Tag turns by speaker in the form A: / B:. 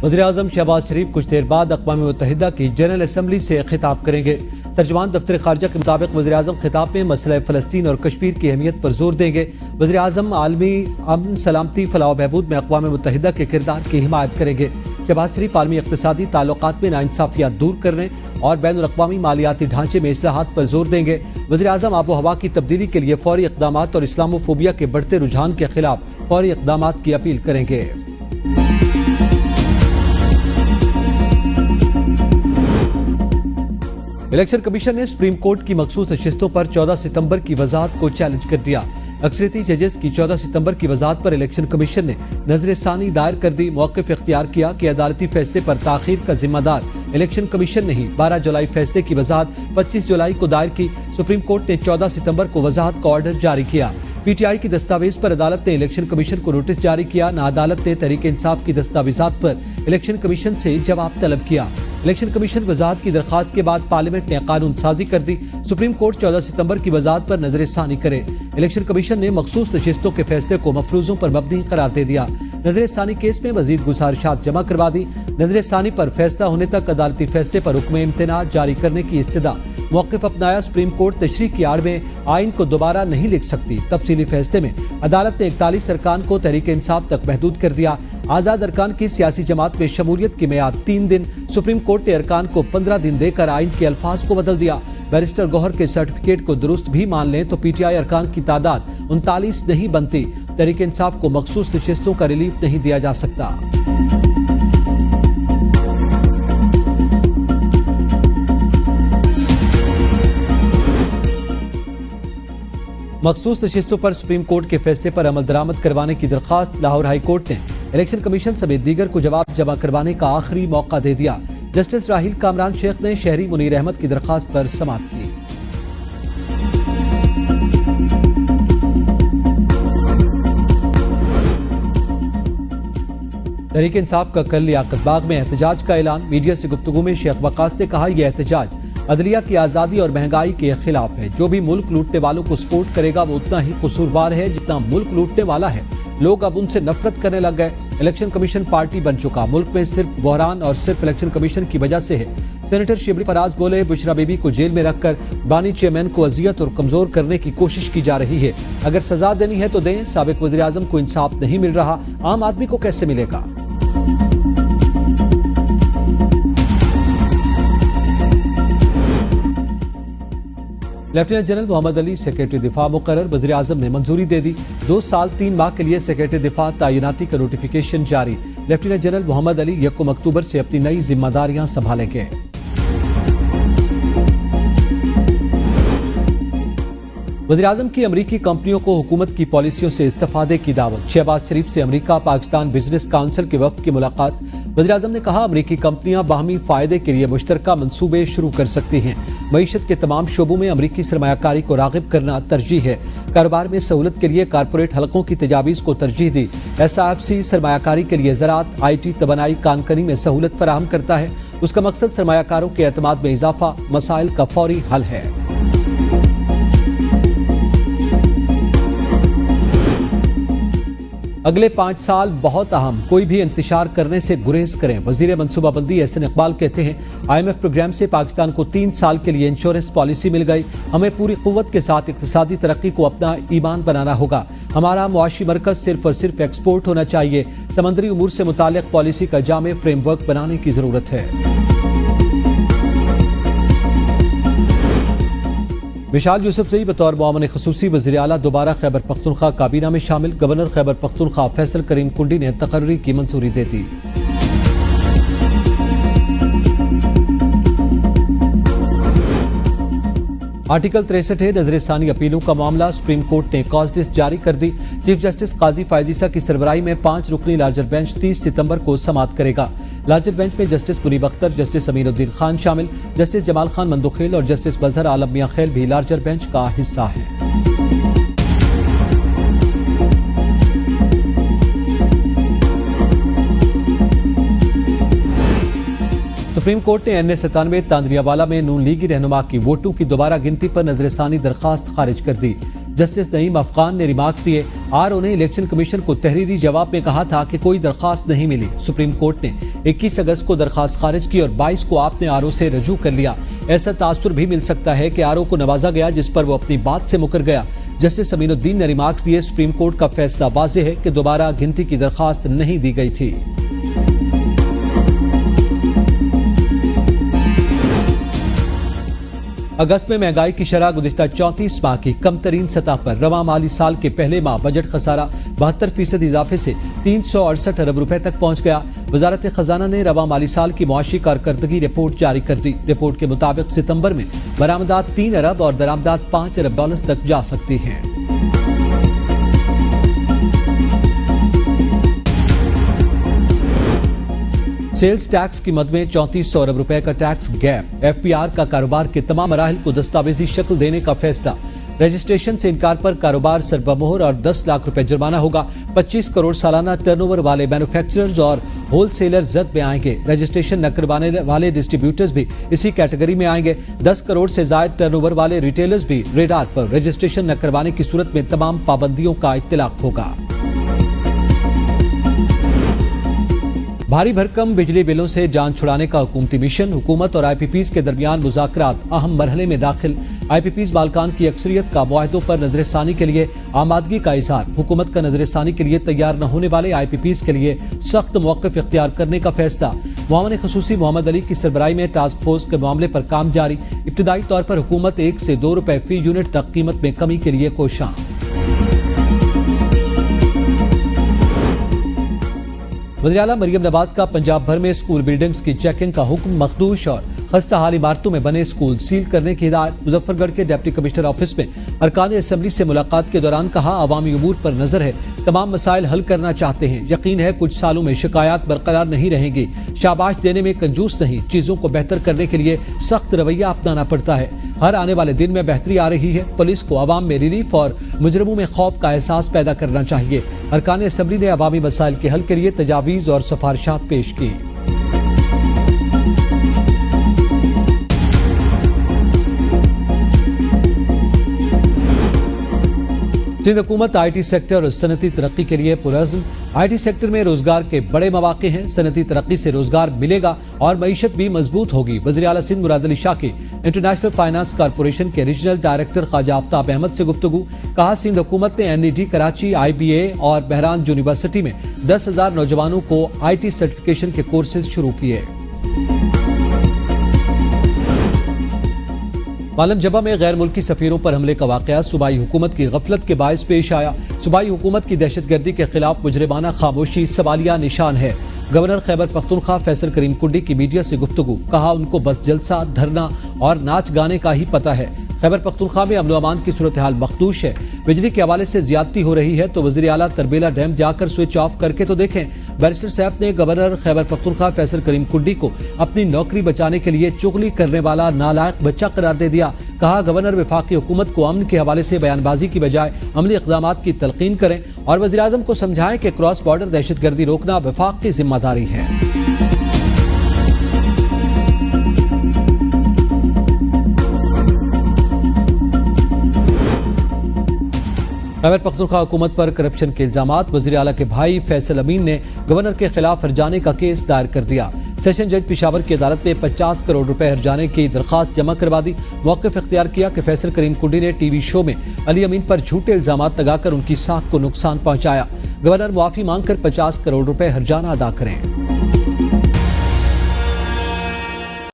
A: वज़ीर-ए-आज़म शहबाज शरीफ कुछ देर बाद अक़वाम मुत्तहिदा की जनरल असम्बली से खिताब करेंगे। तर्जुमान दफ्तर खारजा के मुताबिक वज़ीर-ए-आज़म खिताब में मसला फ़लस्तीन और कश्मीर की अहमियत पर जोर देंगे। वज़ीर-ए-आज़म आलमी अमन सलामती फलाह बहबूद में अक़वाम मुत्तहिदा के किरदार की हिमायत करेंगे। शहबाज शरीफ आलमी इक़्तिसादी ताल्लुकात में नाइंसाफ़ियात दूर करने और बैनुल-अक़वामी मालियाती ढांचे में इस्लाहात पर जोर देंगे। वज़ीर-ए-आज़म आबो हवा की तब्दीली के लिए फौरी इक़दामात और इस्लामोफोबिया के बढ़ते रुझान के खिलाफ फौरी इक़दामात की अपील करेंगे। इलेक्शन कमीशन ने सुप्रीम कोर्ट की मखसूस नशिस्तों पर 14 सितंबर की वजाहत को चैलेंज कर दिया। अक्सरियती जजेस की 14 सितंबर की वजाहत पर इलेक्शन कमीशन ने नजर-ए-सानी दायर कर दी। मौक़िफ़ इख्तियार किया कि अदालती फैसले पर ताख़ीर का जिम्मेदार इलेक्शन कमीशन नहीं। 12 जुलाई फैसले की वजाहत 25 जुलाई को दायर की। सुप्रीम कोर्ट ने 14 सितंबर को वजाहत का ऑर्डर जारी किया। पीटीआई की दस्तावेज पर अदालत ने इलेक्शन कमीशन को नोटिस जारी किया। ना अदालत ने तहरीक इंसाफ की दस्तावेजात पर इलेक्शन कमीशन से जवाब तलब किया। इलेक्शन कमीशन वजाहत की दरखास्त के बाद पार्लियामेंट ने कानून साजी कर दी। सुप्रीम कोर्ट 14 सितंबर की वजाहत पर नजर-ए-सानी करे। इलेक्शन कमीशन ने मखसूस नशिस्तों के फैसले को मफरूजों पर मबनी करार दे दिया। नजर-ए-सानी केस में मजीद गुजारिशात जमा करवा दी। नजर-ए-सानी पर फैसला होने तक अदालती फैसले पर हुक्म इम्तिनाअ जारी करने की इस्तदा। मौक़िफ़ अपनाया। सुप्रीम कोर्ट तशरीह की आड़ में आइन को दोबारा नहीं लिख सकती। तफसीली फैसले में अदालत ने 41 अरकान को तहरीक इंसाफ तक महदूद कर दिया। आज़ाद अरकान की सियासी जमात में शमूलियत की मियाद 3 दिन। सुप्रीम कोर्ट ने अरकान को 15 दिन देकर आइन के अल्फाज को बदल दिया। बैरिस्टर गौहर के सर्टिफिकेट को दुरुस्त भी मान लें तो पीटीआई अरकान की तादाद 39 नहीं बनती। तहरीक इंसाफ को मखसूस नशिस्तों का रिलीफ नहीं दिया जा सकता। मखसूस नशिस्तों पर सुप्रीम कोर्ट के फैसले पर अमल दरामद करवाने की दरखास्त लाहौर हाई कोर्ट ने इलेक्शन कमीशन समेत दीगर को जवाब जमा करवाने का आखिरी मौका दे दिया। जस्टिस राहिल कामरान शेख ने शहरी मुनीर अहमद की दरखास्त पर समाअत की। तहरीक इंसाफ का कल लियाकत बाग में एहतजाज का ऐलान। मीडिया से गुफ्तगू में शेख वकास ने कहा, यह एहतजाज अदलिया की आज़ादी और महंगाई के खिलाफ है। जो भी मुल्क लूटने वालों को सपोर्ट करेगा वो उतना ही कसूरवार है जितना मुल्क लूटने वाला है। लोग अब उनसे नफरत करने लग गए। इलेक्शन कमीशन पार्टी बन चुका। मुल्क में सिर्फ बहरान और सिर्फ इलेक्शन कमीशन की वजह से है। सेनेटर शिबली फराज बोले, बुशरा बीबी को जेल में रखकर बानी चेयरमैन को अजियत और कमजोर करने की कोशिश की जा रही है। अगर सजा देनी है तो दें। साबिक वज़ीर-ए-आज़म को इंसाफ नहीं मिल रहा, आम आदमी को कैसे मिलेगा? Lieutenant general Mohammad Ali secretary दिफा मुकर्रर। वज़ीर-ए-आज़म ने मंजूरी दे दी। 2 साल 3 माह के लिए सेक्रेटरी दिफा तैनाती का नोटिफिकेशन जारी। लेफ्टिनेंट जनरल मोहम्मद अली 1 अक्टूबर से अपनी नई जिम्मेदारियां संभालेंगे। वज़ीर-ए-आज़म की अमरीकी कंपनियों को हुकूमत की पॉलिसियों से इस्तेफादे की दावत। शहबाज शरीफ से अमरीका पाकिस्तान बिजनेस काउंसिल के वफ्द की मुलाकात। वज़ीर-ए-आज़म ने कहा, अमरीकी कंपनियां बाहमी फायदे के लिए मुश्तरका मंसूबे शुरू कर सकती हैं। मईशत के तमाम शोबों में अमरीकी सरमायाकारी को राग़िब करना तरजीह है। कारोबार में सहूलत के लिए कारपोरेट हलकों की तजावीज़ को तरजीह दी। SIFC सरमायाकारी के लिए ज़राअत, IT, तबनाई, कानकनी में सहूलत फराहम करता है। उसका मकसद सरमायाकारों के एतमाद में इजाफा, मसाइल का फौरी हल है। अगले 5 साल बहुत अहम, कोई भी इंतशार करने से गुरेज करें। वजीर मनसूबाबंदी एहसन इकबाल कहते हैं, IMF प्रोग्राम से पाकिस्तान को 3 साल के लिए इंश्योरेंस पॉलिसी मिल गई। हमें पूरी कुव्वत के साथ इक्तिसादी तरक्की को अपना ईमान बनाना होगा। हमारा मुआशी मरकज सिर्फ और सिर्फ एक्सपोर्ट होना चाहिए। समंदरी उमूर से मुताल्लिक पॉलिसी का जामे फ्रेमवर्क बनाने की जरूरत है। विशाल यूसुफजई बतौर मुआवन ख़ुसूसी वज़ीर आला दोबारा खैबर पख्तूनख्वा काबीना में शामिल। गवर्नर खैबर पख्तूनख्वा फैसल करीम कुंडी ने तकर्री की मंजूरी दे दी। आर्टिकल 63 है, नजर-ए-सानी अपीलों का मामला। सुप्रीम कोर्ट ने कॉज लिस्ट जारी कर दी। चीफ जस्टिस काजी फायजीसा की सरबराही में 5 रुकनी लार्जर बेंच 30 सितंबर को समाअत करेगा। लार्जर बेंच में जस्टिस मुनीब अख्तर, जस्टिस अमीनुद्दीन खान शामिल। जस्टिस जमाल खान मंदुखेल और जस्टिस बजहर आलम मियां खेल भी लार्जर बेंच का हिस्सा है। सुप्रीम कोर्ट ने NA97 तांदरियावाला में नून लीगी रहनुमा की वोटों की दोबारा गिनती पर नजर-ए-सानी दरखास्त खारिज कर दी। जस्टिस नईम अफगान ने रिमार्क्स दिए। आरओ ने इलेक्शन कमीशन को तहरीरी जवाब में कहा था कि कोई दरखास्त नहीं मिली। सुप्रीम कोर्ट ने 21 अगस्त को दरखास्त खारिज की और 22 को आपने आरओ से रजू कर लिया। ऐसा तासुर भी मिल सकता है कि आरओ को नवाजा गया जिस पर वो अपनी बात से मुकर गया। जस्टिस अमीनुद्दीन ने रिमार्क्स दिए, सुप्रीम कोर्ट का फैसला वाज़ेह है कि दोबारा गिनती की दरखास्त नहीं दी गई थी। अगस्त में महंगाई की शरह गुज़िश्ता 34 माह की कम तरीन सतह पर। रवां माली साल के पहले माह बजट खसारा 72% इजाफे से 368 अरब रुपए तक पहुंच गया। वजारत खजाना ने रवां माली साल की मुआशी कारकर्दगी रिपोर्ट जारी कर दी। रिपोर्ट के मुताबिक सितंबर में बरामदात 3 अरब और दरामदात 5 अरब डॉलर तक जा सकती हैं। सेल्स टैक्स की मद में 3400 अरब रुपए का टैक्स गैप। एफपीआर का कारोबार के तमाम मराहिल को दस्तावेजी शक्ल देने का फैसला। रजिस्ट्रेशन से इनकार पर कारोबार सर्वमोहर और 10 लाख रुपए जुर्माना होगा। 25 करोड़ सालाना टर्नओवर वाले मैन्युफैक्चरर्स और होलसेलर जद में आएंगे। रजिस्ट्रेशन न करवाने वाले डिस्ट्रीब्यूटर्स भी इसी कैटेगरी में आएंगे। 10 करोड़ से ज्यादा टर्नओवर वाले रिटेलर्स भी रेडार पर। रजिस्ट्रेशन न करवाने की सूरत में तमाम पाबंदियों का इत्तलाक होगा। भारी भरकम बिजली बिलों से जान छुड़ाने का हुकूमती मिशन। हुकूमत और आईपीपीज के दरमियान मुज़ाकरात अहम मरहले में दाखिल। आईपीपीज बालकान की अक्सरियत का मुआहदों पर नजरसानी के लिए आमादगी का इजहार। हुकूमत का नजरसानी के लिए तैयार न होने वाले आईपीपीज के लिए सख्त मौक़िफ़ इख्तियार करने का फैसला। मुआवन ख़ुसूसी मोहम्मद अली की सरबराही में टास्क फोर्स के मामले पर काम जारी। इब्तदाई तौर पर हुकूमत 1 से 2 रुपए फी यूनिट तक कीमत में कमी के लिए कोशां। वज़ीर-ए-आला मरियम नवाज का पंजाब भर में स्कूल बिल्डिंग्स की चेकिंग का हुक्म। मखदूश और खस्ता हाल इमारतों में बने स्कूल सील करने की हिदायत। मुजफ्फरगढ़ के डिप्टी कमिश्नर ऑफिस में अरकान असम्बली से मुलाकात के दौरान कहा, अवामी उमूर पर नजर है, तमाम मसाइल हल करना चाहते हैं। यकीन है कुछ सालों में शिकायत बरकरार नहीं रहेंगी। शाबाश देने में कंजूस नहीं, चीजों को बेहतर करने के लिए सख्त रवैया अपनाना पड़ता है। हर आने वाले दिन में बेहतरी आ रही है। पुलिस को अवाम में रिलीफ और मुजरमों में खौफ का एहसास पैदा करना चाहिए। अरकान असम्बली ने अवामी मसाइल के हल के लिए तजावीज और सिफारिशात पेश की। सिंध हुकूमत आईटी सेक्टर और सनती तरक्की के लिए पुरज़्म। आईटी सेक्टर में रोजगार के बड़े मौके हैं। सनती तरक्की से रोजगार मिलेगा और मईशत भी मजबूत होगी। वज़ीर-ए-आला सिंध मुराद अली शाह की इंटरनेशनल फाइनेंस कॉरपोरेशन के रीजनल डायरेक्टर ख्वाजा आफ्ताब अहमद से गुफ्तगू। कहा, सिंध हुकूमत ने एनईटी कराची, IBA और बहरान यूनिवर्सिटी में 10,000 नौजवानों को IT सर्टिफिकेशन के कोर्सेज शुरू किए। मालम जबा में गैर मुल्की सफीरों पर हमले का वाकया सूबाई हुकूमत की गफलत के बायस पेश आया। सूबाई हुकूमत की दहशतगर्दी के खिलाफ मुजरिमाना खामोशी सवालिया निशान है। गवर्नर खैबर पख्तूनख्वा फैसल करीम कुंडी की मीडिया से गुफ्तगू। कहा, उनको बस जलसा, धरना और नाच गाने का ही पता है। खैबर पख्तूनख्वा में अमन अमान की सूरत हाल मखदूश है। बिजली के हवाले से ज्यादती हो रही है तो वज़ीर-ए-आला तरबेला डैम जाकर स्विच ऑफ करके तो देखें। बैरिस्टर साहब ने गवर्नर खैबर पख्तूनख्वा फैसल करीम कुंडी को अपनी नौकरी बचाने के लिए चुगली करने वाला नालायक बच्चा करार दे दिया। कहा, गवर्नर वफाकी हुकूमत को अमन के हवाले से बयानबाजी की बजाय अमली इक़दामात की तलकीन करें और वज़ीर-ए-आज़म को समझाएं कि क्रॉस बॉर्डर दहशतगर्दी रोकना वफाक की जिम्मेदारी है। खैबर पख्तूनख्वा हुकूमत पर करप्शन के इल्जामात। वज़ीर-ए-आला के भाई फैसल अमीन ने गवर्नर के खिलाफ हर्जाने का केस दायर कर दिया। सेशन जज पेशावर की अदालत में 50 करोड़ रुपए हर्जाने की दरखास्त जमा करवा दी। मौक़िफ़ इख्तियार किया कि फैसल करीम कुंडी ने टीवी शो में अली अमीन पर झूठे इल्जामात लगाकर उनकी साख को नुकसान पहुंचाया। गवर्नर मुआफी मांगकर 50 करोड़ रुपए हर्जाना अदा करें।